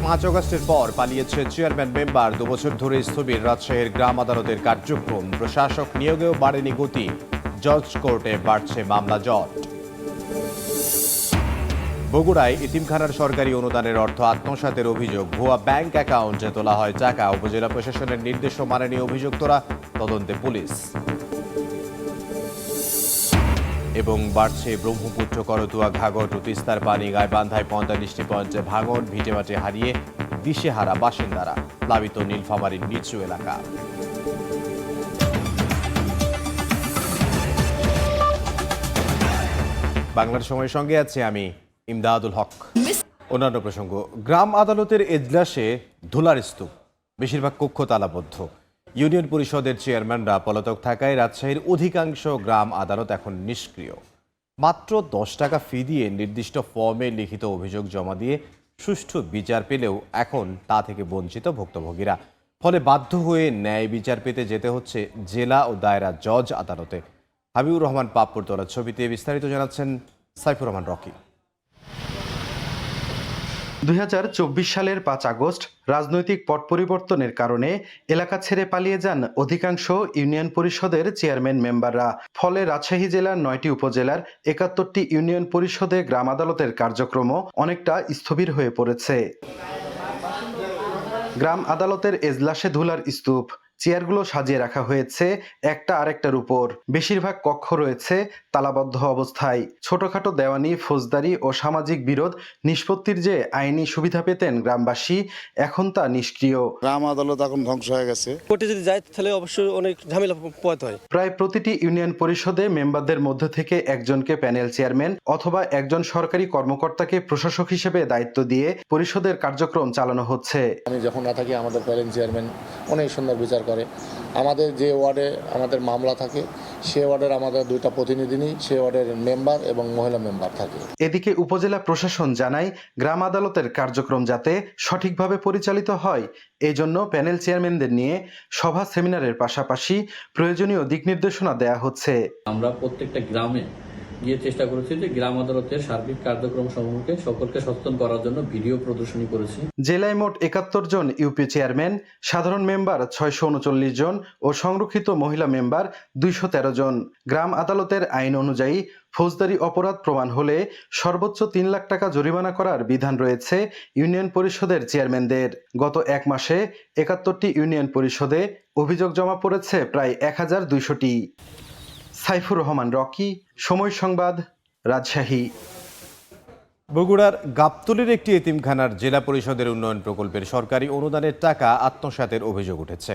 5 আগস্টের পর পালিয়েছে চেয়ারম্যান মেম্বার। 2 বছর ধরে স্থবির রাজশাহীর গ্রাম আদালতের কার্যক্রম। প্রশাসক নিয়োগেও বাড়েনি গতি। জজ কোর্টে বাড়ছে মামলা জট। বগুড়ায় এতিমখানার সরকারি অনুদানের অর্থ আত্মসাতের অভিযোগ। ভুয়া ব্যাংক অ্যাকাউন্টে তোলা হয় টাকা। উপজেলা প্রশাসনের নির্দেশও মানেনি অভিযুক্তরা। তদন্তে পুলিশ। এবং বাড়ছে ব্রহ্মপুত্র, করতোয়া, ঘাঘট ও তিস্তার পানি। গাইবান্ধায় 45টি পয়েন্টে ভাঙন। ভিটেমাটি হারিয়ে দিশেহারা বাসিন্দারা। প্লাবিত নীলফামারীর নিচু এলাকা। বাংলার সময়ের সঙ্গে আছে আমি ইমদাদুল হক। অন্যান্য প্রসঙ্গ, গ্রাম আদালতের এজলাসে ধুলার স্তূপ। বেশিরভাগ কক্ষ তালাবদ্ধ। ইউনিয়ন পরিষদের চেয়ারম্যানরা পলাতক থাকায় রাজশাহীর অধিকাংশ গ্রাম আদালত এখন নিষ্ক্রিয়। মাত্র 10 টাকা ফি দিয়ে নির্দিষ্ট ফর্মে লিখিত অভিযোগ জমা দিয়ে সুষ্ঠু বিচার পেলেও এখন তা থেকে বঞ্চিত ভুক্তভোগীরা। ফলে বাধ্য হয়ে ন্যায় বিচার পেতে যেতে হচ্ছে জেলা ও দায়রা জজ আদালতে। হাবিবুর রহমান পাপ্পুর তোলা ছবিতে বিস্তারিত জানাচ্ছেন সাইফুর রহমান রকি। 2024 সালের 5 আগস্ট রাজনৈতিক পট পরিবর্তনের কারণে এলাকা ছেড়ে পালিয়ে যান অধিকাংশ ইউনিয়ন পরিষদের চেয়ারম্যান মেম্বাররা। ফলে রাজশাহী জেলার 9টি উপজেলার 71টি ইউনিয়ন পরিষদে গ্রাম আদালতের কার্যক্রমও অনেকটা স্থবির হয়ে পড়েছে। গ্রাম আদালতের এজলাসে ধুলার স্তূপ। চেয়ারগুলো সাজিয়ে রাখা হয়েছে একটা আরেকটার উপর। বেশিরভাগ কক্ষ রয়েছে তালাবদ্ধ অবস্থায়। ছোটখাটো দেওয়ানি, ফৌজদারি ও সামাজিক বিরোধ নিষ্পত্তির যে আইনি সুবিধা পেতেন গ্রামবাসী, এখন তা নিষ্ক্রিয়। গ্রাম আদালত এখন ধ্বংস হয়ে গেছে। কোর্টে যদি যায় তাহলে অবশ্যই অনেক ঝামেলা পোহাতে হয়। প্রায় প্রতিটি ইউনিয়ন পরিষদে মেম্বারদের মধ্য থেকে একজনকে প্যানেল চেয়ারম্যান অথবা একজন সরকারি কর্মকর্তাকে প্রশাসক হিসেবে দায়িত্ব দিয়ে পরিষদের কার্যক্রম চালানো হচ্ছে। আমি যখন না থাকি আমাদের প্যানেল চেয়ারম্যান অনেক সুন্দর বিচার করে। আমাদের যে ওয়ার্ডে আমাদের মামলা থাকে সে ওয়ার্ডের আমাদের 2টা প্রতিনিধি নেই, সে ওয়ার্ডের মেম্বার এবং মহিলা মেম্বার থাকে। এদিকে উপজেলা প্রশাসন জানায় গ্রাম আদালতের কার্যক্রম যাতে সঠিকভাবে পরিচালিত হয় এই জন্য প্যানেল চেয়ারম্যানদের নিয়ে সভা সেমিনারের পাশাপাশি প্রয়োজনীয় দিক নির্দেশনা দেয়া হচ্ছে। আমরা প্রত্যেকটা গ্রামে গিয়ে চেষ্টা করেছি যে গ্রাম আদালতের সার্বিক কার্যক্রম সম্পর্কে সকলকে সচেতন করার জন্য ভিডিও প্রদর্শনী করেছি। জেলায় মোট 71 জন ইউপি চেয়ারম্যান, সাধারণ মেম্বার 639 জন ও সংরক্ষিত মহিলা মেম্বার 213 জন। গ্রাম আদালতের আইন অনুযায়ী ফৌজদারি অপরাধ প্রমাণ হলে সর্বোচ্চ 3 লাখ টাকা জরিমানা করার বিধান রয়েছে ইউনিয়ন পরিষদের চেয়ারম্যানদের। গত 1 মাসে 71টি ইউনিয়ন পরিষদে অভিযোগ জমা পড়েছে প্রায় 1200টি। সাইফুর রহমান রকি, সময় সংবাদ, রাজশাহী। বগুড়ার গাবতলীর একটি এতিমখানার জেলা পরিষদের উন্নয়ন প্রকল্পের সরকারি অনুদানের টাকা আত্মসাতের অভিযোগ উঠেছে।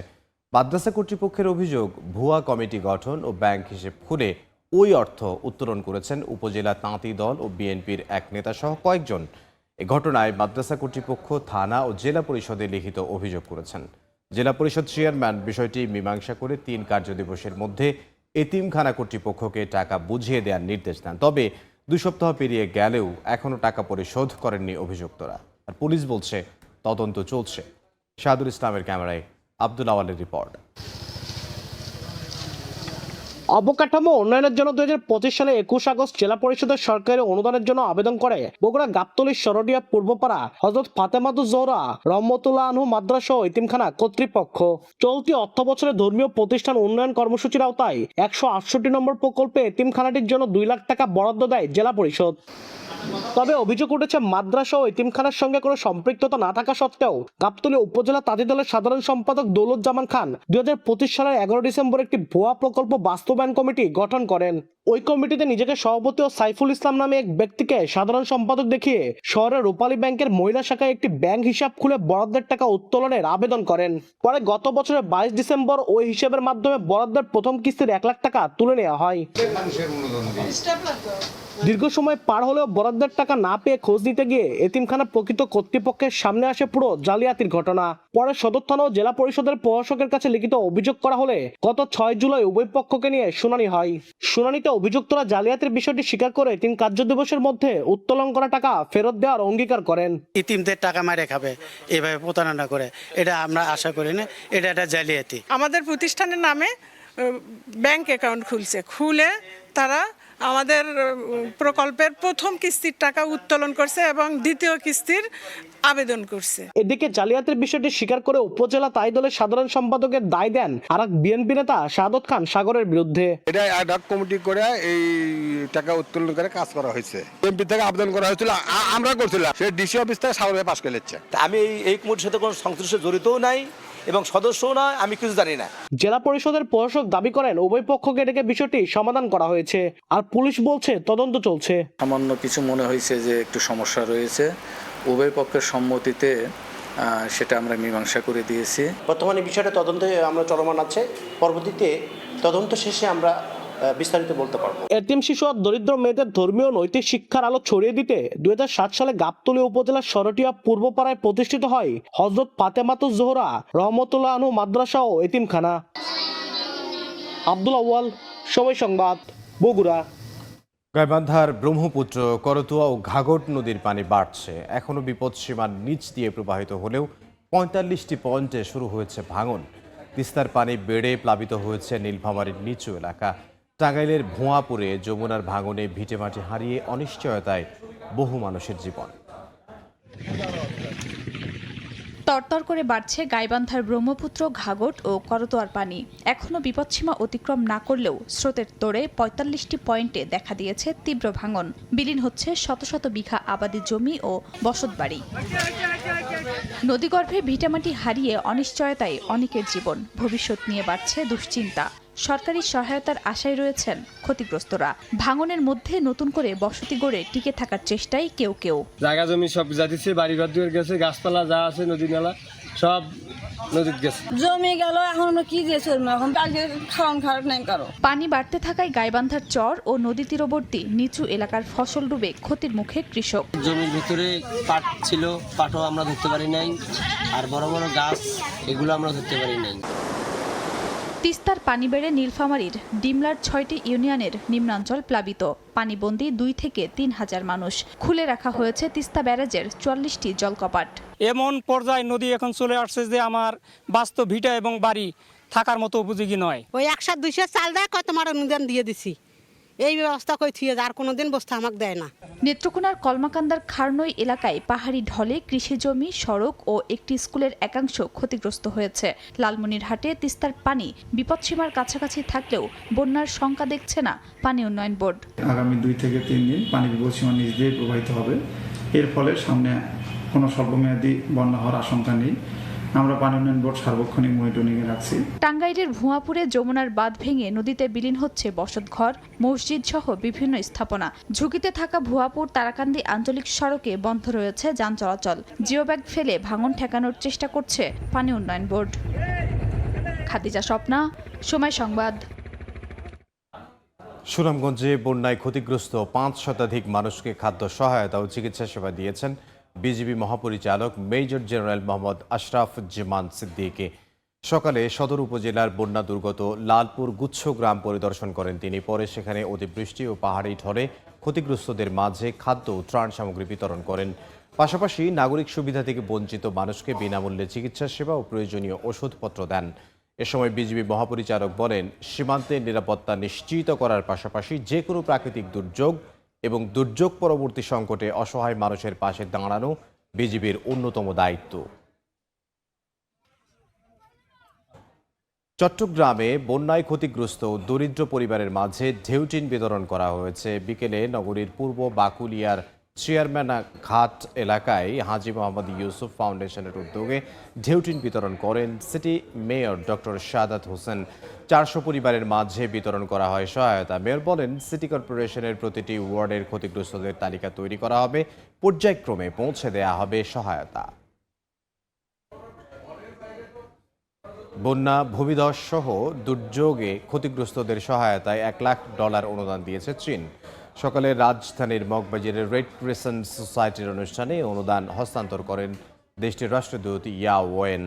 মাদ্রাসা কর্তৃপক্ষের অভিযোগ, ভুয়া কমিটি গঠন ও ব্যাংক হিসেব খুলে ওই অর্থ উত্তোলন করেছেন উপজেলা তাঁতি দল ও বিএনপির এক নেতাসহ কয়েকজন। এ ঘটনায় মাদ্রাসা কর্তৃপক্ষ, থানা ও জেলা পরিষদে লিখিত অভিযোগ করেছেন। জেলা পরিষদ চেয়ারম্যান বিষয়টি মীমাংসা করে 3 কার্যদিবসের মধ্যে এতিমখানা কর্তৃপক্ষকে টাকা বুঝিয়ে দেওয়ার নির্দেশ দেন। তবে 2 সপ্তাহ পেরিয়ে গেলেও এখনও টাকা পরিশোধ করেননি অভিযুক্তরা। আর পুলিশ বলছে তদন্ত চলছে। শাহাদুল ইসলামের ক্যামেরায় আব্দুল আওয়ালের রিপোর্ট। অবকাঠামো উন্নয়নের জন্য 2025 সালে 21 আগস্ট জেলা পরিষদের সরকারি অনুদানের জন্য আবেদন করে বগুড়া গাবতলীর সরডিয়া পূর্বপাড়া হযরত ফাতেমাতুজ জোহরা রহমতুল্লাহ আনহু মাদ্রাসা ও এতিমখানা কর্তৃপক্ষ। চলতি অর্থ বছরে ধর্মীয় প্রতিষ্ঠান উন্নয়ন কর্মসূচির আওতায় 168 নম্বর প্রকল্পে এতিমখানাটির জন্য 2 লাখ টাকা বরাদ্দ দেয় জেলা পরিষদ। তবে অভিযোগ উঠেছে মাদ্রাসা ও এতিমখানার সঙ্গে কোনো সম্পৃক্ততা না থাকা সত্ত্বেও গাবতলী উপজেলা তাঁতি দলের সাধারণ সম্পাদক দৌলতজামান খান 2025 সালের 11 ডিসেম্বর একটি ভুয়া প্রকল্প বাস্তবায়ন কমিটি গঠন করেন। ওই কমিটিতে নিজেকে সভাপতি ও সাইফুল ইসলাম নামে এক ব্যক্তিকে সাধারণ সম্পাদক দেখিয়ে শহরের রূপালী ব্যাংকের মহিলা শাখায় একটি ব্যাংক হিসাব খুলে বরাদ্দের টাকা উত্তোলনের আবেদন করেন। পরে গত বছরের 22 ডিসেম্বর ওই হিসেবের মাধ্যমে বরাদ্দের প্রথম কিস্তির 1 লাখ টাকা তুলে নেওয়া হয়। দীর্ঘ সময় পার হলেও বরাদ্দের টাকা না পেয়ে খোঁজ নিতে গিয়ে এতিমখানা প্রকৃত কর্তৃপক্ষের সামনে আসে পুরো জালিয়াতির ঘটনা। পরে সদর থানা ও জেলা পরিষদের প্রশাসকের কাছে লিখিত অভিযোগ করা হলে গত 6 জুলাই উভয় পক্ষকে নিয়ে শুনানি হয়। শুনানিতে অভিযুক্তরা জালিয়াতির বিষয়টি স্বীকার করে 3 কার্যদিবসের মধ্যে উত্তোলন করা টাকা ফেরত দেওয়ার অঙ্গীকার করেন। ইতিমদের টাকা মারে খাবে এভাবে প্রতারণা করে, এটা আমরা আশা করি না, এটা একটা জালিয়াতি। আমাদের প্রতিষ্ঠানের নামে ব্যাংক অ্যাকাউন্ট খুলছে, খুলে তারা আমাদের প্রকল্পের প্রথম কিস্তির টাকা উত্তোলন করছে এবং দ্বিতীয় কিস্তির আবেদন করছে। এদিকে জালিয়াতির বিষয়টি স্বীকার করে উপজেলা তাই দলের সাধারণ সম্পাদকের দায় দেন আরেক বিএনপি নেতা শাহাদত খান সাগরের বিরুদ্ধে। এটা অ্যাডহক কমিটি করে এই টাকা উত্তোলন করে কাজ করা হয়েছে। এমপি থেকে আবেদন করা হয়েছিল, আমরা করছিলাম, সে ডিসি অফিস থেকে সাগরে পাশ করে নিচ্ছে। আমি এই কমিটির সাথে কোনো সংশ্লিষ্ট জড়িতও নাই এবং সদস্যও নয়, আমি কিছু জানি না। জেলা পরিষদের প্রশাসক দাবি করেন উভয় পক্ষকে ডেকে বিষয়টি সমাধান করা হয়েছে, আর পুলিশ বলছে তদন্ত চলছে। সামান্য কিছু মনে হয়েছে যে একটু সমস্যা রয়েছে, উভয় পক্ষের সম্মতিতে সেটা আমরা মীমাংসা করে দিয়েছি। বর্তমানে বিষয়টা তদন্তে আমরা চলমান আছে, পরবর্তীতে তদন্ত শেষে আমরা বিস্তারিত বলতে পারবো। এতিম শিশু আর দরিদ্র মেয়েদের ধর্মীয় নৈতিক শিক্ষার আলো ছড়িয়ে দিতে 2007 সালে গাবতলী উপজেলার সরটিয়া পূর্বপাড়ায় প্রতিষ্ঠিত হয় হযরত ফাতেমাতুজ জোহরা রহমতুল্লাহ আনহু মাদ্রাসা ও এতিমখানা। আব্দুল আউয়াল, সময় সংবাদ, বগুড়া। গাইবান্ধার ব্রহ্মপুত্র, করতোয়া ও ঘাঘট নদীর পানি বাড়ছে। এখনও বিপদসীমার নিচ দিয়ে প্রবাহিত হলেও 45টি পয়েন্টে শুরু হয়েছে ভাঙন। তিস্তার পানি বেড়ে প্লাবিত হয়েছে নীলফামারীর নিচু এলাকা। টাঙ্গাইলের ভুঁয়াপুরে যমুনার ভাঙনে ভিটেমাটি হারিয়ে অনিশ্চয়তায় বহু মানুষের জীবন। তরতর করে বাড়ছে গাইবান্ধার ব্রহ্মপুত্র, ঘাঘট ও করতোয়ার পানি। এখনও বিপদসীমা অতিক্রম না করলেও স্রোতের তোড়ে 45টি পয়েন্টে দেখা দিয়েছে তীব্র ভাঙন। বিলীন হচ্ছে শত শত বিঘা আবাদি জমি ও বসতবাড়ি। নদীগর্ভে ভিটামাটি হারিয়ে অনিশ্চয়তায় অনেকের জীবন। ভবিষ্যৎ নিয়ে বাড়ছে দুশ্চিন্তা। সরকারি সহায়তার আশায় রয়েছেন ক্ষতিগ্রস্তরা। ভাঙনের মধ্যে নতুন করে বসতি গড়ে টিকে থাকার চেষ্টায় কেউ কেউ। জায়গা জমি সব যাচ্ছে, বাড়ি ঘর দুয়ার গেছে, গাছপালা যা আছে নদী নালা সব নদীতে গেছে। জমি গেল, এখন আমরা কি দিয়ে চলবো? এখন কালকে খাওয়ান খারাপ নাই কারো। পানি বাড়তে থাকায় গাইবান্ধার চর ও নদী তীরবর্তী নিচু এলাকার ফসল ডুবে ক্ষতির মুখে কৃষক। জমির ভিতরে পাট ছিল, পাটও আমরা ধরতে পারি নাই, আর বড় বড় গাছ এগুলো আমরা ধরতে পারি নাই। তিস্তার পানি বেড়ে নীলফামারীর ডিমলার 6টি ইউনিয়নের নিম্নাঞ্চল প্লাবিত। পানিবন্দী 2 থেকে 3 হাজার মানুষ। খুলে রাখা হয়েছে তিস্তা ব্যারেজের 44টি জলকপাট। এমন পর্যায়ে নদী এখন চলে আসছে যে আমার বাস্তব ভিটা এবং বাড়ি থাকার মতো উপযোগী নয়। ওই 100-200 চাল দেয়, কত তোমার অনুদান দিয়ে দিছি। এই ব্যবস্থা কই থিয়ে আর কোনোদিন বস্তা আমাকে দেয় না। নেত্রকোনার কলমাকান্দার খারনই এলাকায় পাহাড়ি ঢলে কৃষিজমি, সড়ক ও একটি স্কুলের একাংশ ক্ষতিগ্রস্ত হয়েছে। লালমনিরহাটে তিস্তার পানি বিপদসীমার কাছাকাছি থাকলেও বন্যার শঙ্কা দেখছে না পানি উন্নয়ন বোর্ড। আগামী 2 থেকে 3 দিন পানি বিপদসীমার নিচ দিয়ে প্রবাহিত হবে। এর ফলে সামনে কোনো স্বল্পমেয়াদী বন্যা হওয়ার আশঙ্কা নেই। আমরা পানি উন্নয়ন বোর্ড সার্বক্ষণিক মনিটরিংয়ে রাখছি। টাঙ্গাইলের ভুঁয়াপুরে যমুনার বাঁধ ভেঙে নদীতে বিলীন হচ্ছে বসতঘর, মসজিদ সহ বিভিন্ন স্থাপনা। ঝুঁকিতে থাকা ভুঁয়াপুর তারাকান্দি আঞ্চলিক সড়কে বন্ধ রয়েছে যান চলাচল। জিওব্যাগ ফেলে ভাঙন ঠেকানোর চেষ্টা করছে পানি উন্নয়ন বোর্ড। খাদিজা স্বপ্না, সময় সংবাদ। সুনামগঞ্জে বন্যায় ক্ষতিগ্রস্ত 5 শতাধিক মানুষকে খাদ্য সহায়তা ও চিকিৎসা সেবা দিয়েছেন বিজিবি মহাপরিচালক মেজর জেনারেল মোহাম্মদ আশরাফ জামান সিদ্দিকী। সকালে সদর উপজেলার বন্যা দুর্গত লালপুর গুচ্ছ গ্রাম পরিদর্শন করেন তিনি। পরে সেখানে অতিবৃষ্টি ও পাহাড়ি ঢলে ক্ষতিগ্রস্তদের মাঝে খাদ্য ও ত্রাণ সামগ্রী বিতরণ করেন। পাশাপাশি নাগরিক সুবিধা থেকে বঞ্চিত মানুষকে বিনামূল্যে চিকিৎসা সেবা ও প্রয়োজনীয় ওষুধপত্র দেন। এ সময় বিজিবি মহাপরিচালক বলেন, সীমান্তের নিরাপত্তা নিশ্চিত করার পাশাপাশি যে কোনো প্রাকৃতিক দুর্যোগ এবং দুর্যোগ পরবর্তী সংকটে অসহায় মানুষের পাশে দাঁড়ানো বিজিবির অন্যতম দায়িত্ব। চট্টগ্রামে বন্যায় ক্ষতিগ্রস্ত দরিদ্র পরিবারের মাঝে ঢেউটিন বিতরণ করা হয়েছে। বিকেলে নগরীর পূর্ব বাকুলিয়ার চেয়ারম্যান ঘাট এলাকায় হাজী মোহাম্মদ ইউসুফ ফাউন্ডেশনের উদ্যোগে ঢেউটিন বিতরণ করেন city mayor doctor Shahadat Hossain. 400 পরিবারের মাঝে বিতরণ করা হয় সহায়তা। মেয়র বলেন, সিটি কর্পোরেশনের প্রতিটি ওয়ার্ডের ক্ষতিগ্রস্তদের তালিকা তৈরি করা হবে, পর্যায়ক্রমে পৌঁছে দেয়া হবে সহায়তা। বন্যা, ভূমিধস সহ দুর্যোগে ক্ষতিগ্রস্তদের সহায়তায় $1 লাখ অনুদান দিয়েছে চীন। সকালে রাজধানীর মগবাজারের রেড ক্রিসেন্ট সোসাইটির অনুষ্ঠানে অনুদান হস্তান্তর করেন দেশটির রাষ্ট্রদূত ইয়া ওয়েন।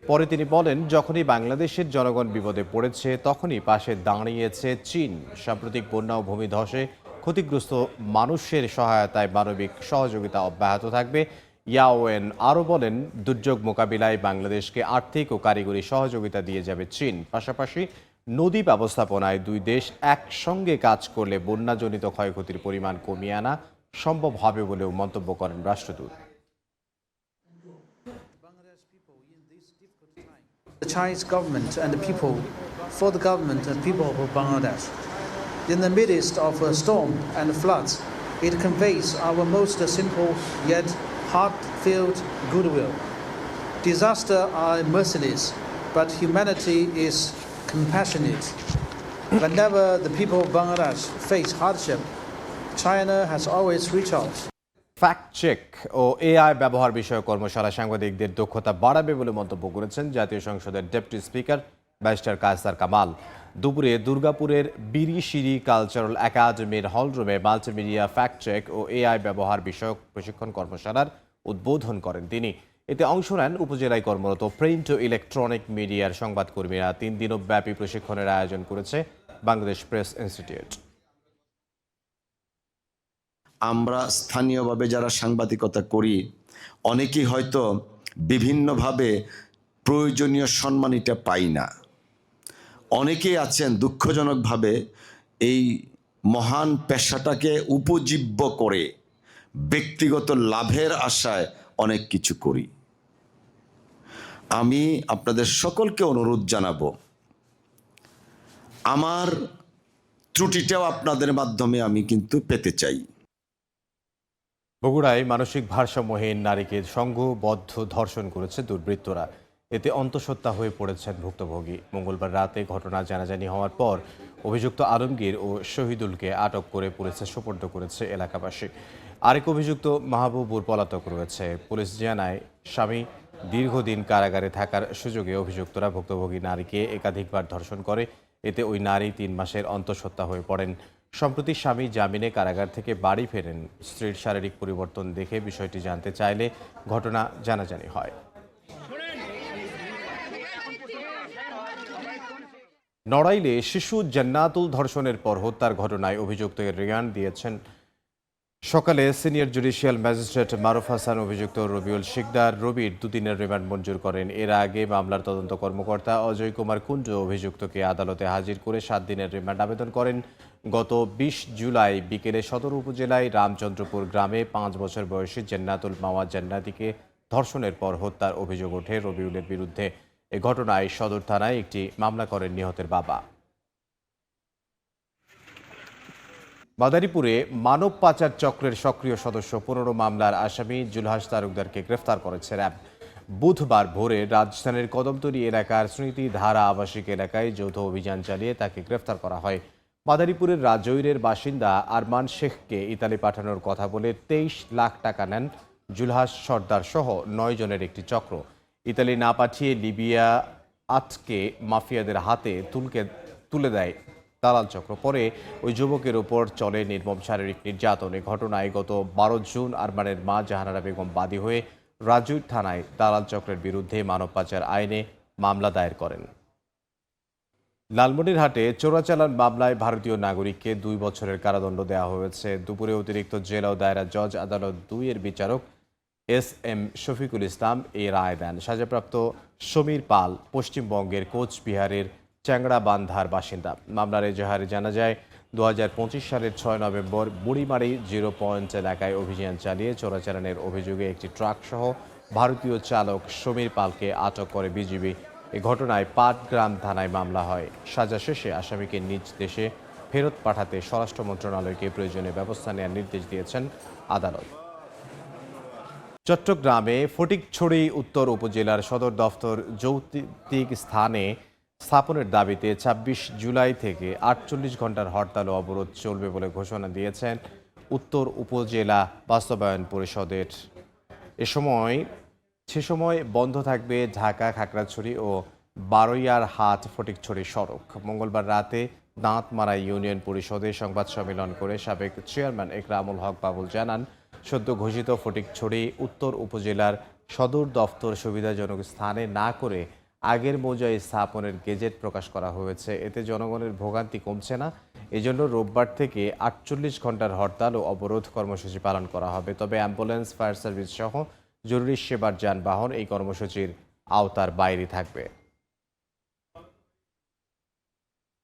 পরে তিনি বলেন, যখনই বাংলাদেশের জনগণ বিপদে পড়েছে তখনই পাশে দাঁড়িয়েছে চীন। সাম্প্রতিক বন্যা ও ভূমিধসে ক্ষতিগ্রস্ত মানুষের সহায়তায় মানবিক সহযোগিতা অব্যাহত থাকবে। ইয়াওয়েন আরও বলেন, দুর্যোগ মোকাবিলায় বাংলাদেশকে আর্থিক ও কারিগরি সহযোগিতা দিয়ে যাবে চীন। পাশাপাশি নদী ব্যবস্থাপনায় দুই দেশ একসঙ্গে কাজ করলে বন্যাজনিত ক্ষয়ক্ষতির পরিমাণ কমিয়ে আনা সম্ভব হবে বলেও মন্তব্য করেন রাষ্ট্রদূত। The Chinese government and the people, for the government and people of Bangladesh. In the midst of a storm and floods, it conveys our most simple yet heartfelt goodwill. Disasters are merciless, but humanity is compassionate. Whenever the people of Bangladesh face hardship, China has always reached out. Fact check ও AI ব্যবহার বিষয়ক কর্মশালা সাংবাদিকদের দক্ষতা বাড়াবে বলে মন্তব্য করেছেন জাতীয় সংসদের deputy speaker barrister Kaisar Kamal. দুপুরে দুর্গাপুরের বিরিশিরি কালচারাল একাডেমির হলরুমে মাল্টিমিডিয়া ফ্যাক্ট চেক ও এআই ব্যবহার বিষয়ক প্রশিক্ষণ কর্মশালার উদ্বোধন করেন তিনি। এতে অংশ নেন উপজেলায় কর্মরত প্রিন্ট ও ইলেকট্রনিক মিডিয়ার সংবাদকর্মীরা। 3 দিনব্যাপী প্রশিক্ষণের আয়োজন করেছে বাংলাদেশ প্রেস ইনস্টিটিউট। আমরা স্থানীয়ভাবে যারা সাংবাদিকতা করি অনেকেই হয়তো বিভিন্নভাবে প্রয়োজনীয় সম্মানটা পাই না। অনেকেই আছেন দুঃখজনকভাবে এই মহান পেশাটাকে উপজীব্য করে ব্যক্তিগত লাভের আশায় অনেক কিছু করি। আমি আপনাদের সকলকে অনুরোধ জানাবো, আমার ত্রুটিটাও আপনাদের মাধ্যমে আমি কিন্তু পেতে চাই। বগুড়ায় মানসিক ভারসাম্যহীন নারীকে সংঘবদ্ধ ধর্ষণ করেছে দুর্বৃত্তরা। এতে অন্তঃসত্ত্বা হয়ে পড়েছেন ভুক্তভোগী। মঙ্গলবার রাতে ঘটনা জানাজানি হওয়ার পর অভিযুক্ত আলমগীর ও শহীদুলকে আটক করে পুলিশে সোপর্দ করেছে এলাকাবাসী। আরেক অভিযুক্ত মাহবুবুর পলাতক রয়েছে। পুলিশ জানায় স্বামী দীর্ঘদিন কারাগারে থাকার সুযোগে অভিযুক্তরা ভুক্তভোগী নারীকে একাধিকবার ধর্ষণ করে। এতে ওই নারী 3 মাসের অন্তঃসত্ত্বা হয়ে পড়েন। সম্প্রতি স্বামী জামিনে কারাগার থেকে বাড়ি ফেরেন। স্ত্রীর শারীরিক পরিবর্তন দেখে বিষয়টি জানতে চাইলে ঘটনা জানাজানি হয়। নড়াইলে শিশু জান্নাতুল ধর্ষণের পর হত্যার ঘটনায় অভিযুক্তকে রিমান্ড দিয়েছেন সকালে সিনিয়র জুডিশিয়াল ম্যাজিস্ট্রেট মারুফ হাসান। অভিযুক্ত রবিউল শিকদার রবির 2 দিনের রিমান্ড মঞ্জুর করেন। এর আগে মামলার তদন্ত কর্মকর্তা অজয় কুমার কুঞ্জ অভিযুক্তকে আদালতে হাজির করে 7 দিনের রিমান্ড আবেদন করেন। গত 20 জুলাই বিকেলে সদর উপজেলায় রামচন্দ্রপুর গ্রামে 5 বছর বয়সী জান্নাতুল মাওয়া জান্নাতিকে ধর্ষণের পর হত্যার অভিযোগ ওঠে রবিউলের বিরুদ্ধে। এ ঘটনায় সদর থানায় একটি মামলা করেন নিহতের বাবা। মাদারীপুরে মানব পাচার চক্রের সক্রিয় সদস্য 15 মামলার আসামি জুলহাস তালুকদারকে গ্রেফতার করেছে র্যাব। বুধবার ভোরে রাজধানীর কদমতলী এলাকার স্মৃতিধারা আবাসিক এলাকায় যৌথ অভিযান চালিয়ে তাকে গ্রেফতার করা হয়। মাদারীপুরের রাজৈরের বাসিন্দা আরমান শেখকে ইতালি পাঠানোর কথা বলে 23 লাখ টাকা নেন জুলহাস সর্দার সহ 9 জনের একটি চক্র। ইতালি না পাঠিয়ে লিবিয়া আটকে মাফিয়াদের হাতে তুলে দেয় দালাল চক্র। পরে ওই যুবকের ওপর চলে নির্মম শারীরিক নির্যাতন। এ ঘটনায় গত 12 জুন আরমানের মা জাহানারা বেগম বাদী হয়ে রাজৈর থানায় দালাল চক্রের বিরুদ্ধে মানব পাচার আইনে মামলা দায়ের করেন। লালমনিরহাটে চোরাচালান মামলায় ভারতীয় নাগরিককে 2 বছরের কারাদণ্ড দেওয়া হয়েছে। দুপুরে অতিরিক্ত জেলা ও দায়রা জজ আদালত 2 এর বিচারক SM শফিকুল ইসলাম এই রায় দেন। সাজাপ্রাপ্ত সমীর পাল পশ্চিমবঙ্গের কোচবিহারের চ্যাংড়াবান্ধার বাসিন্দা। মামলার এজাহারে জানা যায় 2025 সালের 6 নভেম্বর বুড়িমারি 0 পয়েন্ট এলাকায় অভিযান চালিয়ে চোরাচালানের অভিযোগে একটি ট্রাক সহ ভারতীয় চালক সমীর পালকে আটক করে বিজিবি। এ ঘটনায় পাটগ্রাম থানায় মামলা হয়। সাজা শেষে আসামিকে নিজ দেশে ফেরত পাঠাতে স্বরাষ্ট্র মন্ত্রণালয়কে প্রয়োজনীয় ব্যবস্থা নেওয়ার নির্দেশ দিয়েছেন আদালত। চট্টগ্রামে ফটিকছড়ি উত্তর উপজেলার সদর দফতর যৌক্তিক স্থানে স্থাপনের দাবিতে 26 জুলাই থেকে 48 ঘন্টার হরতাল ও অবরোধ চলবে বলে ঘোষণা দিয়েছেন উত্তর উপজেলা বাস্তবায়ন পরিষদের। সে সময় বন্ধ থাকবে ঢাকা খাগড়াছড়ি ও বারৈয়ারহাট ফটিকছড়ি সড়ক। মঙ্গলবার রাতে দাঁতমারা ইউনিয়ন পরিষদে সংবাদ সম্মেলন করে সাবেক চেয়ারম্যান একরামুল হক বাবুল জানান, সদ্য ঘোষিত ফটিকছড়ি উত্তর উপজেলার সদর দফতর সুবিধাজনক স্থানে না করে আগের মৌজায় স্থাপনের গেজেট প্রকাশ করা হয়েছে। এতে জনগণের ভোগান্তি কমছে না। এজন্য রোববার থেকে 48 ঘন্টার হরতাল ও অবরোধ কর্মসূচি পালন করা হবে। তবে অ্যাম্বুলেন্স, ফায়ার সার্ভিস সহ জরুরি সেবার যানবাহন এই কর্মসূচির আওতার বাইরে থাকবে।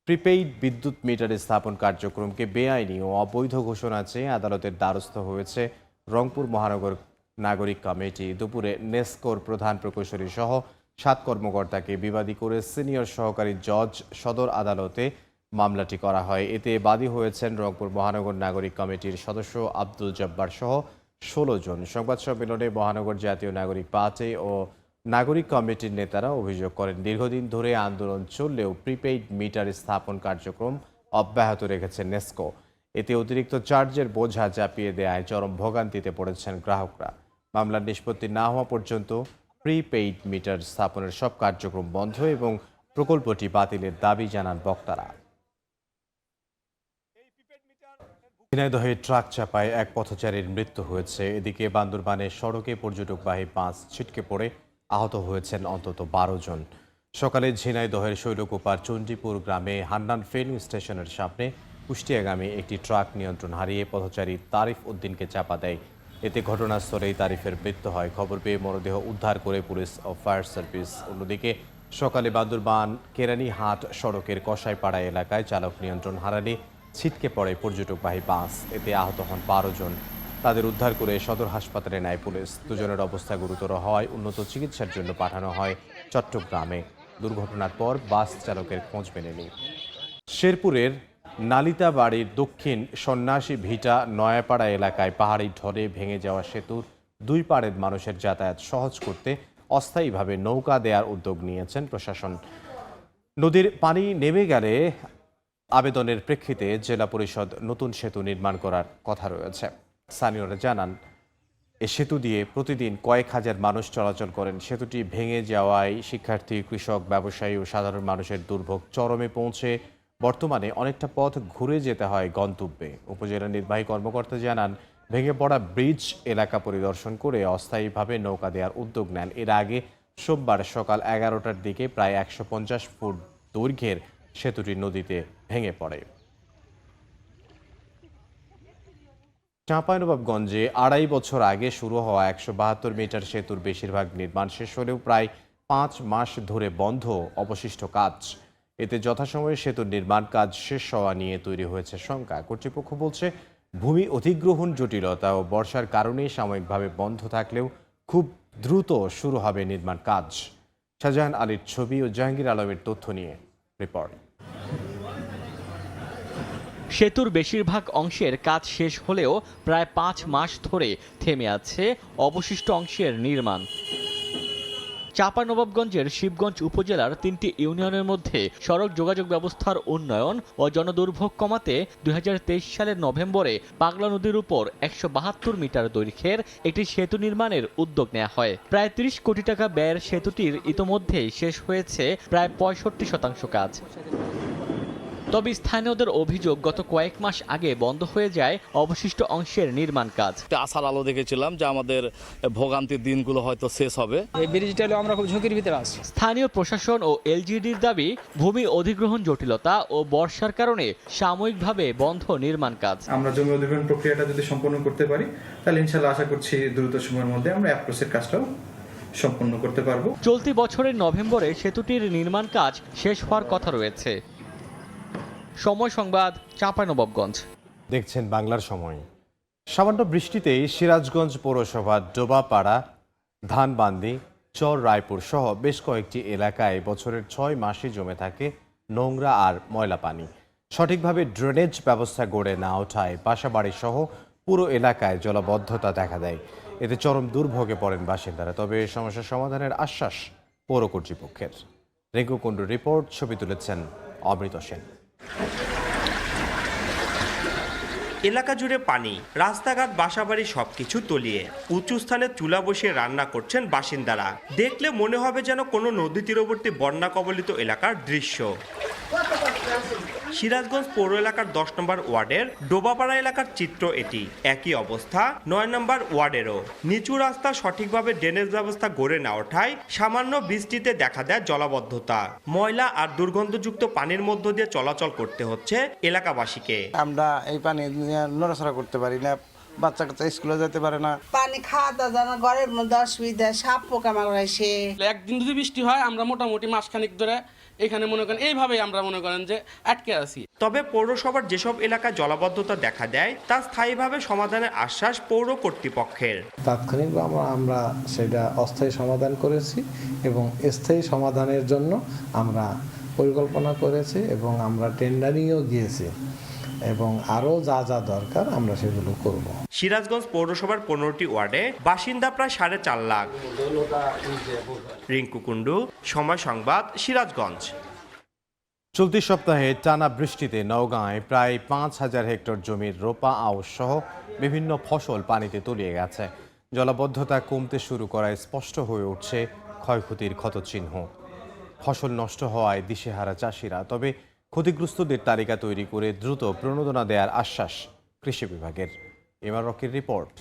প্রিপেইড বিদ্যুৎ মিটার স্থাপন কার্যক্রমকে বেআইনি ও অবৈধ ঘোষণা চেয়ে আদালতের দ্বারস্থ হয়েছে রংপুর মহানগর নাগরিক কমিটি। দুপুরে নেসকোর প্রধান প্রকৌশলী সহ 7 কর্মকর্তাকে বিবাদী করে সিনিয়র সহকারী জজ সদর আদালতে মামলাটি করা হয়। এতে বাদী হয়েছেন রংপুর মহানগর নাগরিক কমিটির সদস্য আব্দুল জব্বার সহ 16 জন। সংবাদ সম্মেলনে মহানগর জাতীয় নাগরিক পার্টি ও নাগরিক কমিটির নেতারা অভিযোগ করেন, দীর্ঘদিন ধরে আন্দোলন চললেও প্রিপেইড মিটার স্থাপন কার্যক্রম অব্যাহত রেখেছে নেসকো। এতে অতিরিক্ত চার্জের বোঝা চাপিয়ে দেওয়ায় চরম ভোগান্তিতে পড়েছেন গ্রাহকরা। মামলার নিষ্পত্তি না হওয়া পর্যন্ত প্রিপেইড মিটার স্থাপনের সব কার্যক্রম বন্ধ এবং প্রকল্পটি বাতিলের দাবি জানান বক্তারা। ঝিনাইদহে ট্রাক চাপায় এক পথচারীর মৃত্যু হয়েছে। এদিকে বান্দরবানের সড়কে পর্যটকবাহী বাস ছিটকে পড়ে আহত হয়েছেন অন্তত 12 জন। সকালে ঝিনাইদহের শৈলকুপার চণ্ডীপুর গ্রামে হান্নান ফিলিং স্টেশনের সামনে কুষ্টিয়াগামী একটি ট্রাক নিয়ন্ত্রণ হারিয়ে পথচারী তারিফ উদ্দিনকে চাপা দেয়। এতে ঘটনাস্থলেই তারিফের মৃত্যু হয়। খবর পেয়ে মরদেহ উদ্ধার করে পুলিশ ও ফায়ার সার্ভিস। অন্যদিকে সকালে বান্দরবান কেরানীহাট সড়কের কসাইপাড়া এলাকায় চালক নিয়ন্ত্রণ হারালে ছিটকে পড়ে পর্যটকবাহী বাস। এতে আহত হন 12 জন। তাদের উদ্ধার করে সদর হাসপাতালে নেয় পুলিশ। দুজনের অবস্থা গুরুতর হওয়ায় উন্নত চিকিৎসার জন্য পাঠানো হয় চট্টগ্রামে। দুর্ঘটনার পর বাস চালকের খোঁজ মেলেনি। শেরপুরের নালিতা বাড়ির দক্ষিণ সন্ন্যাসী ভিটা নয়াপাড়া এলাকায় পাহাড়ি ঢলে ভেঙে যাওয়া সেতুর 2 পাড়ের মানুষের যাতায়াত সহজ করতে অস্থায়ীভাবে নৌকা দেওয়ার উদ্যোগ নিয়েছেন প্রশাসন। নদীর পানি নেমে গেলে আবেদনের প্রেক্ষিতে জেলা পরিষদ নতুন সেতু নির্মাণ করার কথা রয়েছে। স্থানীয়রা জানান, এ সেতু দিয়ে প্রতিদিন কয়েক হাজার মানুষ চলাচল করেন। সেতুটি ভেঙে যাওয়ায় শিক্ষার্থী, কৃষক, ব্যবসায়ী ও সাধারণ মানুষের দুর্ভোগ চরমে পৌঁছে বর্তমানে অনেকটা পথ ঘুরে যেতে হয় গন্তব্যে। উপজেলা নির্বাহী কর্মকর্তা জানান, ভেঙে পড়া ব্রিজ এলাকা পরিদর্শন করে অস্থায়ীভাবে নৌকা দেওয়ার উদ্যোগ নেন। এর আগে সোমবার সকাল 11টার দিকে প্রায় 150 ফুট দৈর্ঘ্যের সেতুটি নদীতে ভেঙে পড়ে। চাঁপাইনবাবগঞ্জে 2.5 বছর আগে শুরু হওয়া 172 মিটার সেতুর বেশিরভাগ নির্মাণ শেষ হলেও প্রায় 5 মাস ধরে বন্ধ অবশিষ্ট কাজ। এতে যথাসময়ে সেতুর নির্মাণ কাজ শেষ হওয়া নিয়ে তৈরি হয়েছে শঙ্কা। কর্তৃপক্ষ বলছে, ভূমি অধিগ্রহণ জটিলতা ও বর্ষার কারণে সাময়িকভাবে বন্ধ থাকলেও খুব দ্রুত শুরু হবে নির্মাণ কাজ। শাহজাহান আলীর ছবি ও জাহাঙ্গীর আলমের তথ্য নিয়ে রিপোর্ট। সেতুর বেশিরভাগ অংশের কাজ শেষ হলেও প্রায় 5 মাস ধরে থেমে আছে অবশিষ্ট অংশের নির্মাণ। চাঁপাইনবাবগঞ্জের শিবগঞ্জ উপজেলার 3টি ইউনিয়নের মধ্যে সড়ক যোগাযোগ ব্যবস্থার উন্নয়ন ও জনদুর্ভোগ কমাতে 2023 সালের নভেম্বরে পাগলা নদীর উপর 172 মিটার দৈর্ঘ্যের একটি সেতু নির্মাণের উদ্যোগ নেওয়া হয়। প্রায় 30 কোটি টাকা ব্যয়ের সেতুটির ইতোমধ্যেই শেষ হয়েছে প্রায় 65% কাজ। তবে স্থানীয়দের অভিযোগ, গত কয়েক মাস আগে বন্ধ হয়ে যায় অবশিষ্ট অংশের নির্মাণ কাজ। আশার আলো দেখেছিলাম যে আমাদের ভোগান্তির দিনগুলো হয়তো শেষ হবে। এই ব্রিজটা হলে আমরা খুব ঝুঁকির ভিতরে আছি। স্থানীয় প্রশাসন ও এলজিডির দাবি, ভূমি অধিগ্রহণ জটিলতা ও বর্ষার কারণে সাময়িকভাবে বন্ধ নির্মাণ কাজ। আমরা জমি অধিগ্রহণ প্রক্রিয়াটা যদি সম্পন্ন করতে পারি, তাহলে ইনশাআল্লাহ আশা করছি দ্রুত সময়ের মধ্যে আমরা অ্যাপ্রোচের কাজটাও সম্পন্ন করতে পারবো। চলতি বছরের নভেম্বরে সেতুটির নির্মাণ কাজ শেষ হওয়ার কথা রয়েছে। সময় সংবাদ, চাঁপাইনবাবগঞ্জ। দেখছেন বাংলার সময়। সামান্য বৃষ্টিতেই সিরাজগঞ্জ পৌরসভার ডোবাপাড়া, ধানবান্দি, চর রায়পুর সহ বেশ কয়েকটি এলাকায় বছরের 6 মাসই জমে থাকে নোংরা আর ময়লা পানি। সঠিকভাবে ড্রেনেজ ব্যবস্থা গড়ে না ওঠায় বাসাবাড়ি সহ পুরো এলাকায় জলাবদ্ধতা দেখা দেয়। এতে চরম দুর্ভোগে পড়েন বাসিন্দারা। তবে সমস্যার সমাধানের আশ্বাস পৌর কর্তৃপক্ষের। রেঙ্কু কুণ্ডুর রিপোর্ট, ছবি তুলেছেন অমৃত সেন। এলাকা জুড়ে পানি, রাস্তাঘাট, বাসাবাড়ি সবকিছু তলিয়ে উঁচু স্থানে চুলা বসিয়ে রান্না করছেন বাসিন্দারা। দেখলে মনে হবে যেন কোনো নদী তীরবর্তী বন্যা কবলিত এলাকার দৃশ্য। সিরাজগঞ্জ পৌর এলাকার 10 নম্বর ওয়ার্ডের ডোবাপাড়া এলাকার চিত্র এটি। একই অবস্থা 9 নম্বর ওয়ার্ডেরও। নিচু রাস্তা সঠিকভাবে ড্রেনেজ ব্যবস্থা গড়ে না ওঠায় সামান্য বৃষ্টিতে দেখা দেয় জলাবদ্ধতা। ময়লা আর দুর্গন্ধযুক্ত পানির মধ্য দিয়ে চলাচল করতে হচ্ছে এলাকাবাসীকে। আমরা এই পানি নড়াচড়া করতে পারি না, বাচ্চা কাচ্চা স্কুলে যেতে পারে না। পানি খাওয়া দাওয়া ঘরের মধ্যে অসুবিধা, সাপ পোকামাকড় আসে। একদিন যদি বৃষ্টি হয় আমরা মোটামুটি মাসখানিক ধরে এখানে মনে করেন এইভাবেই আমরা মনে করেন যে আটকে আছি। তবে পৌরসভার যেসব এলাকায় জলাবদ্ধতা দেখা দেয় তা স্থায়ীভাবে সমাধানের আশ্বাস পৌর কর্তৃপক্ষের। তাৎক্ষণিকভাবে আমরা সেটা অস্থায়ী সমাধান করেছি এবং স্থায়ী সমাধানের জন্য আমরা পরিকল্পনা করেছি এবং আমরা টেন্ডারিংও গিয়েছি এবং আরও যা যা দরকার আমরা সেগুলো করব। সিরাজগঞ্জ পৌরসভার 15টি ওয়ার্ডে বাসিন্দা প্রায় 4.5 লাখ। রিঙ্কু কুন্ডু, সময় সংবাদ, সিরাজগঞ্জ। চলতি সপ্তাহে টানা বৃষ্টিতে নওগাঁয় প্রায় 5,000 হেক্টর জমির রোপা আউশ সহ বিভিন্ন ফসল পানিতে তলিয়ে গেছে। জলাবদ্ধতা কমতে শুরু করায় স্পষ্ট হয়ে উঠছে ক্ষয়ক্ষতির ক্ষতচিহ্ন। ফসল নষ্ট হওয়ায় দিশেহারা চাষিরা, তবে ক্ষতিগ্রস্তদের তালিকা তৈরি করে দ্রুত প্রণোদনা দেওয়ার আশ্বাস কৃষি বিভাগের। এমআর রকির রিপোর্ট।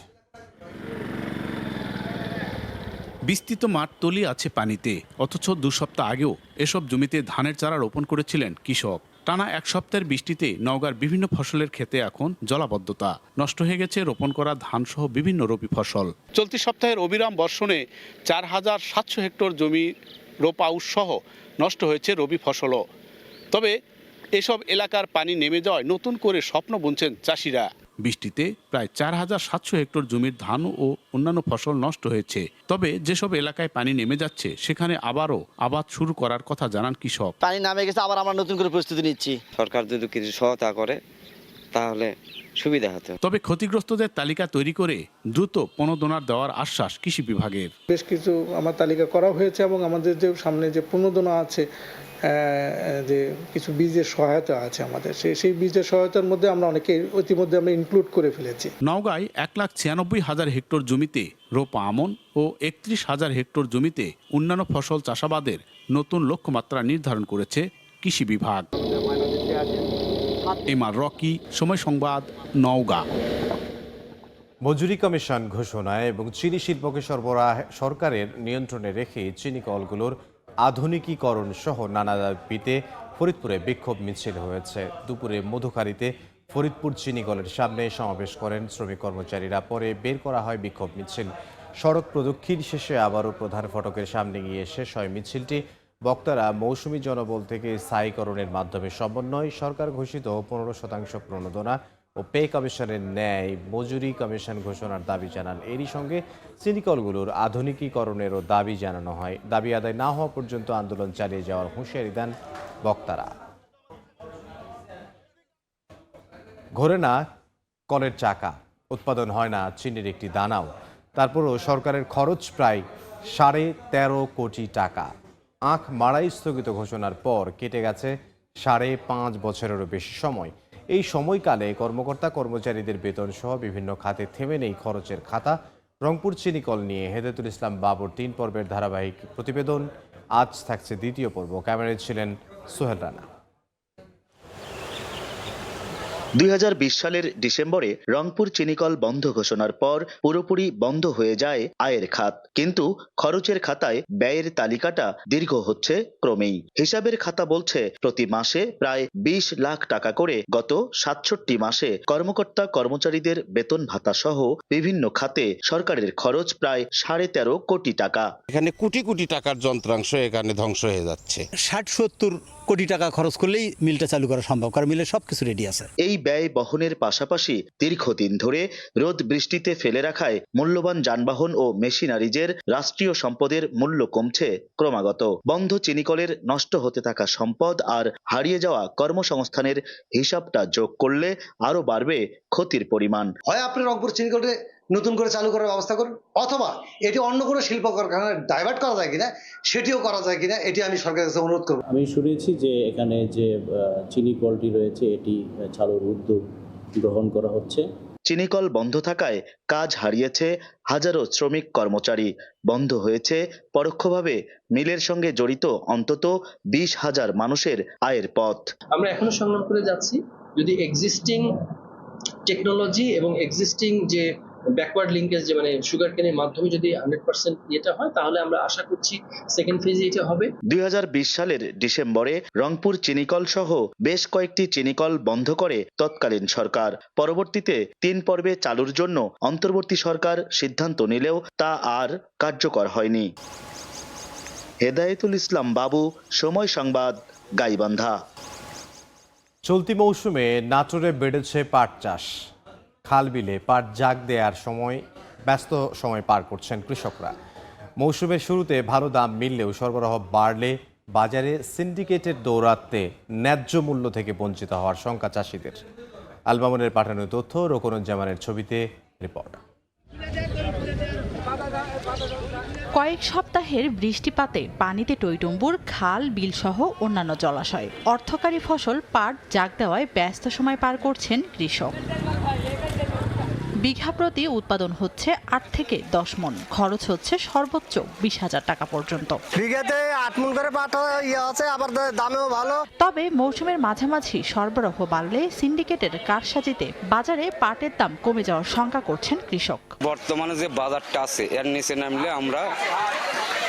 বিস্তৃত মাঠ তলিয়ে আছে পানিতে, অথচ 2 সপ্তাহ আগেও এসব জমিতে ধানের চারা রোপণ করেছিলেন কৃষক। টানা 1 সপ্তাহের বৃষ্টিতে নওগাঁর বিভিন্ন ফসলের ক্ষেতে এখন জলাবদ্ধতা। নষ্ট হয়ে গেছে রোপণ করা ধানসহ বিভিন্ন রবি ফসল। চলতি সপ্তাহের অবিরাম বর্ষণে 4,700 হেক্টর জমি রোপা আউশ সহ নষ্ট হয়েছে রবি ফসলও। তবে এসব এলাকার পানি নেমে যাওয়ায় নতুন করে স্বপ্ন বুনছেন চাষিরা। বৃষ্টিতে প্রায় 4,700 হেক্টর জমির ধান ও অন্যান্য ফসল নষ্ট হয়েছে। তবে যেসব এলাকায় পানি নেমে যাচ্ছে সেখানে আবারও আবাদ শুরু করার কথা জানান কৃষক। পানি নামে গেছে, আবার আমরা নতুন করে প্রস্তুতি নিচ্ছি। সরকার যদি কিছু সহায়তা করে তাহলে সুবিধা হতো। তবে ক্ষতিগ্রস্তদের তালিকা তৈরি করে দ্রুত প্রণোদনা দেওয়ার আশ্বাস কৃষি বিভাগের। বেশ কিছু আমার তালিকা করা হয়েছে এবং আমাদের যে সামনে যে প্রণোদনা আছে, যে কিছু বীজের সহায়তা আছে আমাদের, সেই বীজের সহায়তার মধ্যে আমরা অনেকে ইতিমধ্যে আমরা ইনক্লুড করে ফেলেছি। নওগাঁয় 1,96,000 হেক্টর জমিতে রোপা আমন ও 31,000 হেক্টর জমিতে অন্যান্য ফসল চাষাবাদের নতুন লক্ষ্যমাত্রা নির্ধারণ করেছে কৃষি বিভাগ। এমআর রকি, সময় সংবাদ, নওগাঁ। মজুরি কমিশন ঘোষণায় এবং চিনি শিল্পকে সরকারের নিয়ন্ত্রণে রেখে চিনি কলগুলোর আধুনিকীকরণ সহ নানা দাবিতে ফরিদপুরে বিক্ষোভ মিছিল হয়েছে। দুপুরে মধুখালীতে ফরিদপুর চিনি কলের সামনে সমাবেশ করেন শ্রমিক কর্মচারীরা। পরে বের করা হয় বিক্ষোভ মিছিল। সড়ক প্রদক্ষিণ শেষে আবারও প্রধান ফটকের সামনে গিয়ে শেষ হয় মিছিলটি। বক্তারা মৌসুমী জনবল থেকে স্থায়ীকরণের মাধ্যমে সমন্বয়, সরকার ঘোষিত 15% প্রণোদনা ও পে কমিশনের ন্যায় মজুরি কমিশন ঘোষণার দাবি জানান। এরই সঙ্গে চিনিকলগুলোর আধুনিকীকরণেরও দাবি জানানো হয়। দাবি আদায় না হওয়া পর্যন্ত আন্দোলন চালিয়ে যাওয়ার হুঁশিয়ারি দেন বক্তারা। ঘোরে না কলের চাকা, উৎপাদন হয় না চিনির একটি দানাও। তারপরও সরকারের খরচ প্রায় 13.5 কোটি টাকা। আখ মাড়াই স্থগিত ঘোষণার পর কেটে গেছে 5.5 বছরেরও বেশি সময়। এই সময়কালে কর্মকর্তা কর্মচারীদের বেতন সহ বিভিন্ন খাতে থেমে নেই খরচের খাতা। রংপুর চিনিকল নিয়ে হেদায়েতুল ইসলাম বাবুর 3 পর্বের ধারাবাহিক প্রতিবেদন। আজ থাকছে 2য় পর্ব। ক্যামেরায় ছিলেন সোহেল রানা। 2020 সালের ডিসেম্বরে রংপুর চিনিকল বন্ধ ঘোষণার পর পুরোপুরি বন্ধ হয়ে যায় আয়ের খাত, কিন্তু খরচের খাতায় ব্যয়ের তালিকাটা দীর্ঘ হচ্ছে ক্রমেই। হিসাবের খাতা বলছে প্রতি মাসে প্রায় 20 লাখ টাকা করে গত 67 মাসে কর্মকর্তা কর্মচারীদের বেতন ভাতা সহ বিভিন্ন খাতে সরকারের খরচ প্রায় 13.5 কোটি টাকা। এখানে কোটি কোটি টাকার যন্ত্রাংশ এখানে ধ্বংস হয়ে যাচ্ছে। 60-70 কোটি টাকা খরচ করলেই মিলটা চালু করা সম্ভব, কারণ মিলের সবকিছু রেডি আছে। এই ব্যয় বহনের পাশাপাশি দীর্ঘদিন ধরে রোদ বৃষ্টিতে ফেলে রাখায় মূল্যবান যানবাহন ও মেশিনারিজের রাষ্ট্রীয় সম্পদের মূল্য কমছে ক্রমাগত। বন্ধ চিনিকলের নষ্ট হতে থাকা সম্পদ আর হারিয়ে যাওয়া কর্মসংস্থানের হিসাবটা যোগ করলে আরো বাড়বে ক্ষতির পরিমাণ। হয় আপনি রংপুর চিনিকলকে নতুন করে চালু করার ব্যবস্থা করুন, অথবা এটি অন্য কোনো শিল্প কারখানায় ডাইভার্ট করা যায় কিনা সেটিও করা যায় কিনা, এটি আমি সরকারের কাছে অনুরোধ করব। আমি শুনেছি যে এখানে যে চিনি কলটি রয়েছে এটি চালুর উদ্যোগ গ্রহণ করা হচ্ছে। চিনিকল বন্ধ থাকায় কাজ হারিয়েছে হাজারো শ্রমিক কর্মচারী। বন্ধ হয়েছে পরোক্ষভাবে মিলের সঙ্গে জড়িত অন্তত 20,000 মানুষের আয়ের পথ। আমরা এখনো সংগ্রাম করে যাচ্ছি। যদি এক্সিস্টিং টেকনোলজি এবং এক্সিস্টিং যে ব্যাকওয়ার্ড লিঙ্কেজ যে মানে সুগার কেনের মাধ্যমে যদি 100% এটা হয় তাহলে আমরা আশা করছি সেকেন্ড ফেজে এটা হবে। 2020 সালের ডিসেম্বরে রংপুর চিনিকল সহ বেশ কয়েকটি চিনিকল বন্ধ করে তৎকালীন সরকার। পরবর্তীতে 3 পর্বে চালুর জন্য অন্তর্বর্তী সরকার সিদ্ধান্ত নিলেও তা আর কার্যকর হয়নি। হেদায়েতুল ইসলাম বাবু, সময় সংবাদ, গাইবান্ধা। চলতি মৌসুমে নাটোরে বেড়েছে পাট চাষ। খাল বিলে পাট জাগ দেওয়ার সময় ব্যস্ত সময় পার করছেন কৃষকরা। মৌসুমের শুরুতে ভালো দাম মিললেও সরবরাহ বাড়লে বাজারে সিন্ডিকেটের দৌরাত্মে ন্যায্য মূল্য থেকে বঞ্চিত হওয়ার শঙ্কা চাষিদের। আলমামুনের পাঠানো তথ্য, রোকনুজ্জামানের ছবিতে রিপোর্ট। কয়েক সপ্তাহের বৃষ্টিপাতে পানিতে টইটুম্বুর খাল বিল সহ অন্যান্য জলাশয়। অর্থকারী ফসল পাট জাগ দেওয়ায় ব্যস্ত সময় পার করছেন কৃষক। বিঘা প্রতি উৎপাদন হচ্ছে 8 থেকে 10 মণ, খরচ হচ্ছে সর্বোচ্চ 20,000 টাকা পর্যন্ত। বিঘাতে 8 মণ করে পাট আছে, আবার দামেও ভালো। তবে মৌসুমের মাঝামাঝি সরবরাহ বাড়লে সিন্ডিকেটের কারসাজিতে বাজারে পাটের দাম কমে যাওয়ার শঙ্কা করছেন কৃষক। বর্তমানে যে বাজারটা আছে এর নিচে নামলে আমরা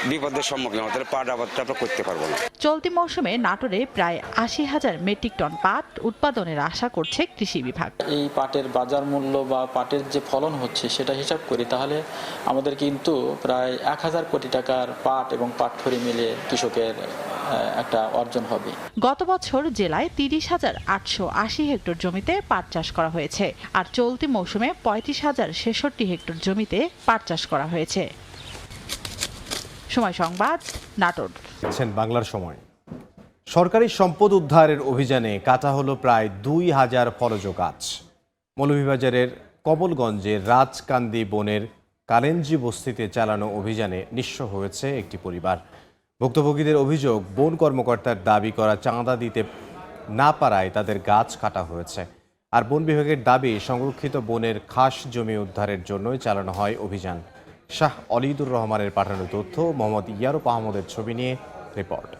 বিপদের সম্মুখীন হতে পাট আবাদটা আমরা করতে পারবো না। চলতি মৌসুমে নাটোরে প্রায় 80,000 মেট্রিক টন পাট উৎপাদনের আশা করছে কৃষি বিভাগ। এই পাটের বাজার মূল্য বা পাটের যে ফলন হচ্ছে সেটা হিসাব করি তাহলে আমাদের কিন্তু প্রায় 1000 কোটি টাকার পাট এবং পাটখড়ি মিলে কৃষকের একটা অর্জন হবে। গত বছর জেলায় 30,880 হেক্টর জমিতে পাট চাষ করা হয়েছে, আর চলতি মৌসুমে 35,066 হেক্টর জমিতে পাট চাষ করা হয়েছে। সময় সংবাদ, নাটোর। বাংলার সময়। সরকারি সম্পদ উদ্ধারের অভিযানে কাটা হলো প্রায় 2000 ফলজ গাছ। মৌলভীবাজারের কমলগঞ্জের রাজকান্দি বনের কালেঞ্জি বস্তিতে চালানো অভিযানে নিঃস্ব হয়েছে একটি পরিবার। ভুক্তভোগীদের অভিযোগ, বন কর্মকর্তার দাবি করা চাঁদা দিতে না পারায় তাদের গাছ কাটা হয়েছে। আর বন বিভাগের দাবি, সংরক্ষিত বনের খাস জমি উদ্ধারের জন্যই চালানো হয় অভিযান। শাহ অলিদুর রহমানের পাঠানো তথ্য, মোহাম্মদ ইয়ারুপ আহমদের ছবি নিয়ে রিপোর্ট।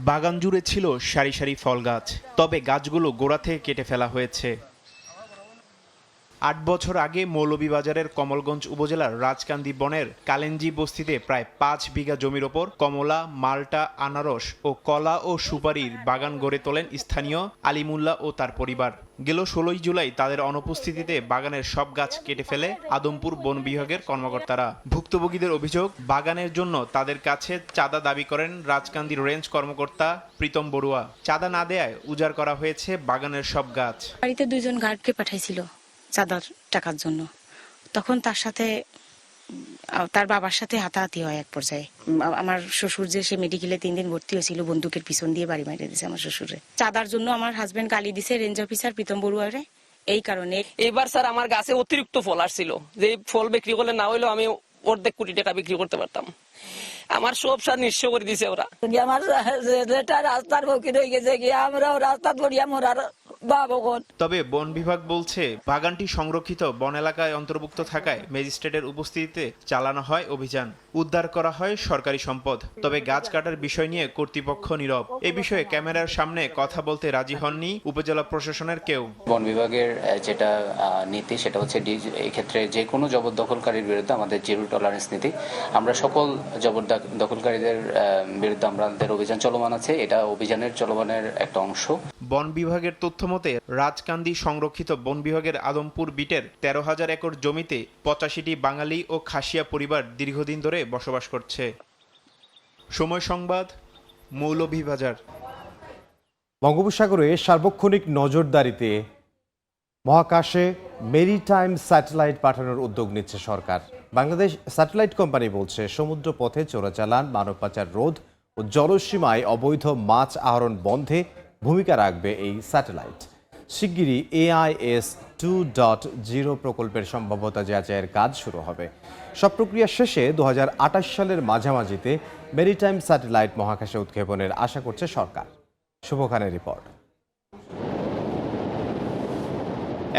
বাগান জুড়ে ছিল সারি সারি ফল গাছ, তবে গাছগুলো গোড়া থেকে কেটে ফেলা হয়েছে। 8 বছর আগে মৌলভীবাজারের কমলগঞ্জ উপজেলার রাজকান্দি বনের কালেঞ্জি বস্তিতে প্রায় 5 বিঘা জমির ওপর কমলা, মাল্টা, আনারস ও কলা ও সুপারির বাগান গড়ে তোলেন স্থানীয় আলিমুল্লাহ ও তার পরিবার। গেল 16 জুলাই তাদের অনুপস্থিতিতে বাগানের সব গাছ কেটে ফেলে আদমপুর বন বিভাগের কর্মকর্তারা। ভুক্তভোগীদের অভিযোগ, বাগানের জন্য তাদের কাছে চাঁদা দাবি করেন রাজকান্দি রেঞ্জ কর্মকর্তা প্রীতম বড়ুয়া। চাঁদা না দেয়ায় উজাড় করা হয়েছে বাগানের সব গাছ। বাড়িতে 2 জন গার্ডকে পাঠাইছিল চাঁদার টাকার জন্য, তখন তার সাথে তার বাবার সাথে হাতাহাতি হয় এক পর্যায়ে। আমার শ্বশুর যে সে মেডিকেলে 3 দিন ভর্তি হয়েছিল, বন্দুকের পিছন দিয়ে বাড়ি মারিয়ে দিয়েছে আমার শ্বশুরে। চাঁদার জন্য আমার হাজবেন্ড গালি দিছে রেঞ্জ অফিসার প্রীতম বড়ুয়ারে। এই কারণে এবার স্যার আমার গাছে অতিরিক্ত ফল আসছিল, যে ফল বিক্রি করলে না হইলেও আমি অর্ধেক কোটি টাকা বিক্রি করতে পারতাম। আমার সব সার নিঃস্ব করে দিছে ওরা। আমার রাস্তার মুখে রয়ে গেছে, আমরাও রাস্তা ধরিয়া মরার। তবে বন বিভাগ বলছে বাগানটি সংরক্ষিত বন এলাকায় অন্তর্ভুক্ত থাকায় ম্যাজিস্ট্রেটের উপস্থিতিতে চালানো হয় অভিযান। উদ্ধার করা হয় সরকারি সম্পদ, তবে গাছ কাটার বিষয় নিয়ে কর্তৃপক্ষ নীরব। এ বিষয়ে ক্যামেরার সামনে কথা বলতে রাজি হননি উপজেলা প্রশাসনের কেউ। বন বিভাগের যেটা নীতি সেটা হচ্ছে এই ক্ষেত্রে যে কোনো জবরদখলকারীর বিরুদ্ধে আমাদের জিরো টলারেন্স নীতি। আমরা সকল জবরদখলকারীদের বিরুদ্ধে আমাদের অভিযান চলমান আছে, এটা অভিযানের চলমানের একটা অংশ। বন বিভাগের তথ্য মতে রাজকান্দি সংরক্ষিত বন বিভাগের আদমপুর বিটের 13,000 একর জমিতে 85টি বাঙালি ও খাসিয়া পরিবার দীর্ঘদিন ধরে বসবাস করছে। সময় সংবাদ, মৌলভীবাজার। বঙ্গোপসাগরে সার্বক্ষণিক নজরদারিতে মহাকাশে মেরিটাইম স্যাটেলাইট পাঠানোর উদ্যোগ নিচ্ছে সরকার। বাংলাদেশ স্যাটেলাইট কোম্পানি বলছে, সমুদ্র পথে চোরাচালান, মানব পাচার রোধ ও জলসীমায় অবৈধ মাছ আহরণ বন্ধে ভূমিকা রাখবে এই স্যাটেলাইট। শিগগিরই AIS 2.0 প্রকল্পের সম্ভাব্যতা যাচাইয়ের কাজ শুরু হবে। সব প্রক্রিয়া শেষে 2028 সালের মাঝামাঝিতে মেরিটাইম স্যাটেলাইট মহাকাশে উৎক্ষেপণের আশা করছে সরকার। শুভ খানের রিপোর্ট।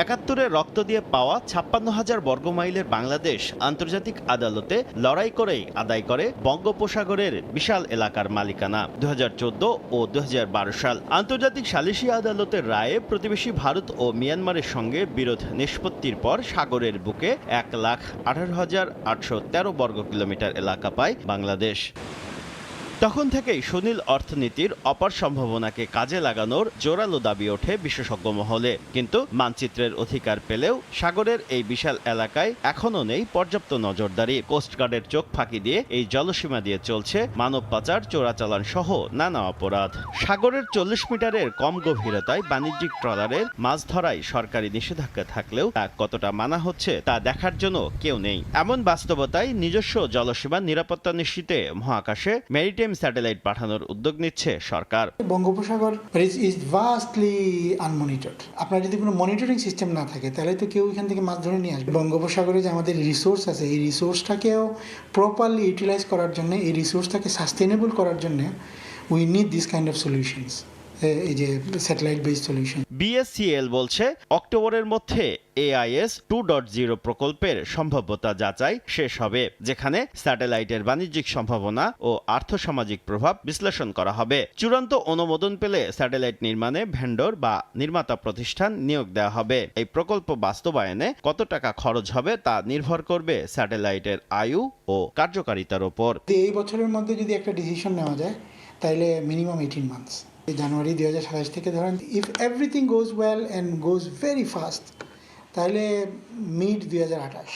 একাত্তরে রক্ত দিয়ে পাওয়া ৫৬,০০০ বর্গমাইলের বাংলাদেশ আন্তর্জাতিক আদালতে লড়াই করেই আদায় করে বঙ্গোপসাগরের বিশাল এলাকার মালিকানা। ২০১৪ ও ২০১২ সাল আন্তর্জাতিক সালিসি আদালতের রায়ে প্রতিবেশী ভারত ও মিয়ানমারের সঙ্গে বিরোধ নিষ্পত্তির পর সাগরের বুকে ১,১৮,৮১৩ বর্গ কিলোমিটার এলাকা পায় বাংলাদেশ। তখন থেকেই সুনীল অর্থনীতির অপার সম্ভাবনাকে কাজে লাগানোর জোরালো দাবি ওঠে বিশেষজ্ঞ মহলে। কিন্তু মানচিত্রের অধিকার পেলেও সাগরের এই বিশাল এলাকায় এখনও নেই পর্যাপ্ত নজরদারি। কোস্টগার্ডের চোখ ফাঁকি দিয়ে এই জলসীমা দিয়ে চলছে মানব পাচার, চোরাচালান সহ নানা অপরাধ। সাগরের ৪০ মিটারের কম গভীরতায় বাণিজ্যিক ট্রলারের মাছ ধরায় সরকারি নিষেধাজ্ঞা থাকলেও তা কতটা মানা হচ্ছে তা দেখার জন্য কেউ নেই। এমন বাস্তবতায় নিজস্ব জলসীমা নিরাপত্তা নিশ্চিতে মহাকাশে মেরিটাইম স্যাটেলাইট পাঠানোর উদ্যোগ নিচ্ছে সরকার। বঙ্গোপসাগর ইজ ভাস্টলি আনমনিটর্ড। আপনার যদি কোনো মনিটরিং সিস্টেম না থাকে তাহলে তো কেউ এখান থেকে মাছ ধরে নিয়ে আসবে। বঙ্গোপসাগরে যে আমাদের রিসোর্স আছে, এই রিসোর্সটাকেও প্রপারলি ইউটিলাইজ করার জন্য, এই রিসোর্সটাকে সাস্টেনেবল করার জন্য we need this kind of solutions, এই যে স্যাটেলাইট বেসড সলিউশন। বিএসসিএল বলছে অক্টোবরের মধ্যে AIS 2.0 প্রকল্পের সম্ভাব্যতা যাচাই শেষ হবে, যেখানে স্যাটেলাইটের বাণিজ্যিক সম্ভাবনা ও আর্থসামাজিক প্রভাব বিশ্লেষণ করা হবে। চূড়ান্ত অনুমোদন পেলে স্যাটেলাইট নির্মাণে ভেন্ডর বা নির্মাতা প্রতিষ্ঠান নিয়োগ দেওয়া হবে। এই প্রকল্প বাস্তবায়নে কত টাকা খরচ হবে তা নির্ভর করবে স্যাটেলাইটের আয়ু ও কার্যকারিতার উপর। এই বছরের মধ্যে যদি একটা ডিসিশন নেওয়া যায় তাহলে মিনিমাম 18 মান্থস, জানুয়ারি ২০২৭ থেকে ধরেন, if everything goes well and goes very fast, তাহলে মিড ২০২৮।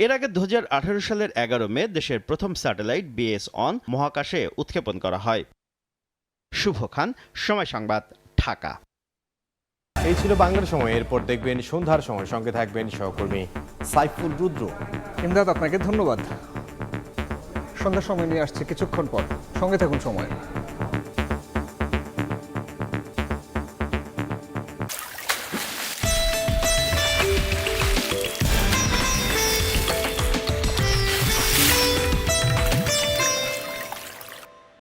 এর আগে ২০১৮ সালের ১১ মে দেশের প্রথম স্যাটেলাইট BS-1 মহাকাশে উৎক্ষেপণ করা হয়। শুভ খান, সময় সংবাদ, ঢাকা। এই ছিল বাংলার সময়। এরপর দেখবেন সন্ধ্যার সময়, সঙ্গে থাকবেন সহকর্মী সাইফুল রুদ্র। ইমদাদ, আপনাকে ধন্যবাদ। সন্ধ্যার সময় নিয়ে আসছে কিছুক্ষণ পর, সঙ্গে থাকুন সময়।